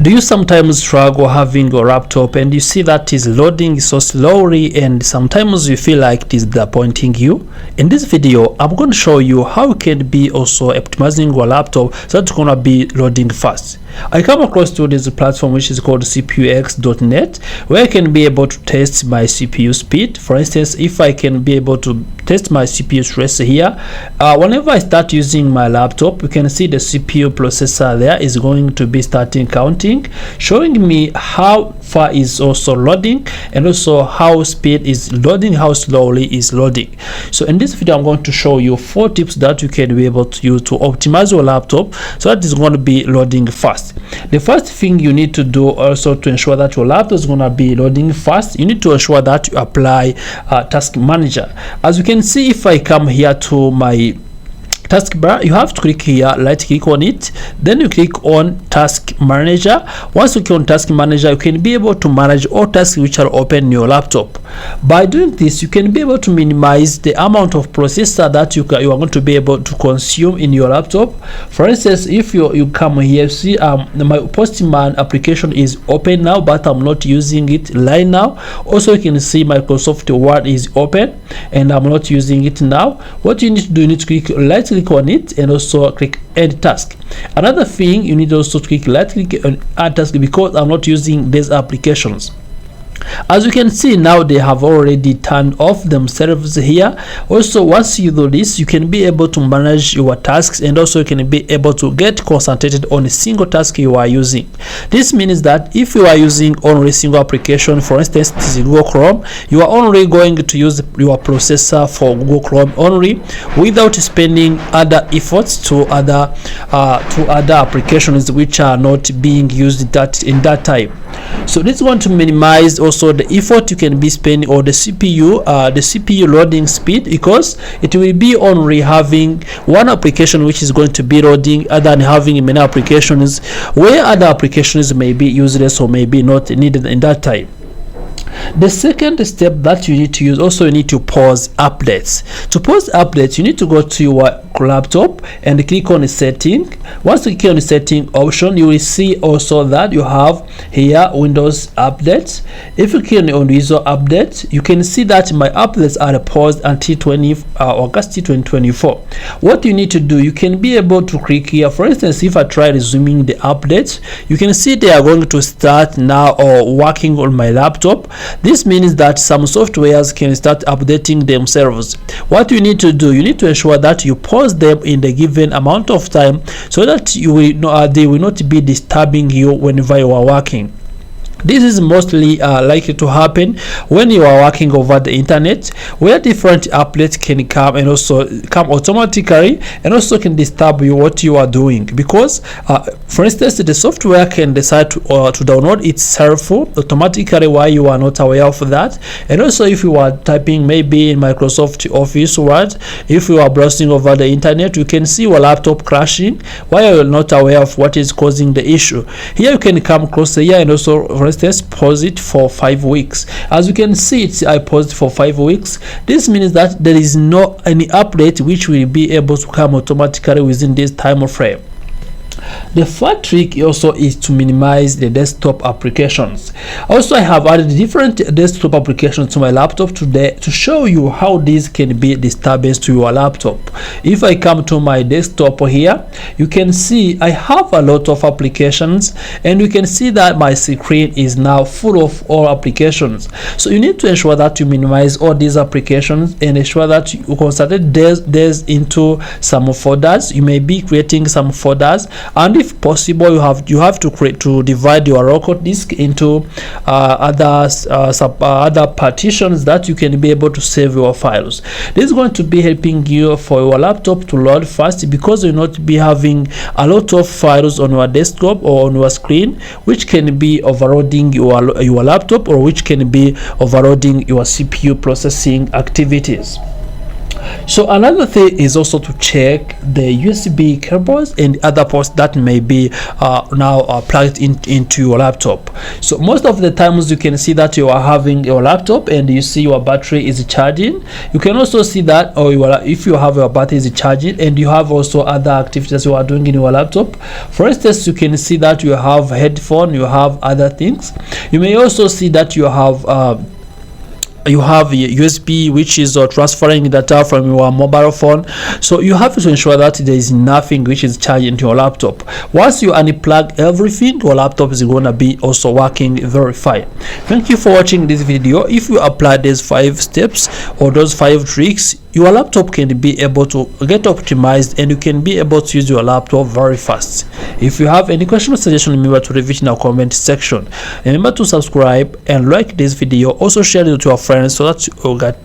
Do you sometimes struggle having your laptop and you see that is loading so slowly and sometimes you feel like it is disappointing you? In this video, I'm going to show you how you can be also optimizing your laptop so that it's going to be loading fast. I come across to this platform which is called cpux.net, where I can be able to test my CPU speed. For instance, if I can be able to test my CPU stress here, whenever I start using my laptop, you can see the CPU processor there is going to be starting counting, showing me how far is also loading and also how speed is loading, how slowly is loading. So in this video, I'm going to show you 4 tips that you can be able to use to optimize your laptop so that it's going to be loading fast. The first thing you need to do also to ensure that your laptop is going to be loading fast, you need to ensure that you apply Task Manager. As you can see, if I come here to my taskbar, you have to click here, right click on it, then you click on Task Manager. Once you click on Task Manager, you can be able to manage all tasks which are open in your laptop. By doing this, you can be able to minimize the amount of processor that you are going to be able to consume in your laptop. For instance, if you come here, see my Postman application is open now, but I'm not using it right now. Also, you can see Microsoft Word is open and I'm not using it now. What you need to do, you need to click on it and also click Add Task. Another thing, you need also to click right click on Add Task because I'm not using these applications. As you can see now, they have already turned off themselves here. Also, once you do this, you can be able to manage your tasks and also you can be able to get concentrated on a single task you are using. This means that if you are using only a single application, for instance this is Google Chrome, you are only going to use your processor for Google Chrome only without spending other efforts to other applications which are not being used in that time. So this is going to minimize also the effort you can be spending or the CPU loading speed, because it will be only having one application which is going to be loading other than having many applications where other applications may be useless or may be not needed in that time. The second step that you need to use, also you need to pause updates. To pause updates, you need to go to your laptop and click on the setting. Once you click on the setting option, you will see also that you have here Windows updates. If you click on Windows update, you can see that my updates are paused until August 2024. What you need to do, you can be able to click here. For instance, if I try resuming the updates, you can see they are going to start now or working on my laptop. This means that some softwares can start updating themselves. What you need to do, you need to ensure that you pause them in the given amount of time so that you will they will not be disturbing you whenever you are working. This is mostly likely to happen when you are working over the internet, where different updates can come and also come automatically and also can disturb you what you are doing, because for instance the software can decide to download itself automatically while you are not aware of that. And also if you are typing maybe in Microsoft Office Word, if you are browsing over the internet, you can see your laptop crashing while you are not aware of what is causing the issue. Here you can come closer here and also pause it for 5 weeks. As you can see, I paused for 5 weeks. This means that there is no any update which will be able to come automatically within this time frame. The third trick also is to minimize the desktop applications. Also, I have added different desktop applications to my laptop today to show you how these can be disturbance to your laptop. If I come to my desktop here, you can see I have a lot of applications and you can see that my screen is now full of all applications. So you need to ensure that you minimize all these applications and ensure that you concentrate these into some folders. You may be creating some folders, and if possible you have to divide your local disk into other partitions that you can be able to save your files. This is going to be helping you for your laptop to load fast, because you will not be having a lot of files on your desktop or on your screen which can be overloading your laptop or which can be overloading your CPU processing activities. So another thing is also to check the USB cables and other ports that may be now plugged into your laptop. So most of the times you can see that you are having your laptop and you see your battery is charging. You can also see that, or if you have your battery is charging and you have also other activities you are doing in your laptop. For instance, you can see that you have headphone, you have other things. You may also see that you have USB, which is transferring data from your mobile phone. So you have to ensure that there is nothing which is charging to your laptop. Once you unplug everything, your laptop is going to be also working very fine. Thank you for watching this video. If you apply these 5 steps or those 5 tricks, your laptop can be able to get optimized and you can be able to use your laptop very fast. If you have any question or suggestion, remember to leave it in the comment section. Remember to subscribe and like this video. Also share it to your friends so that you get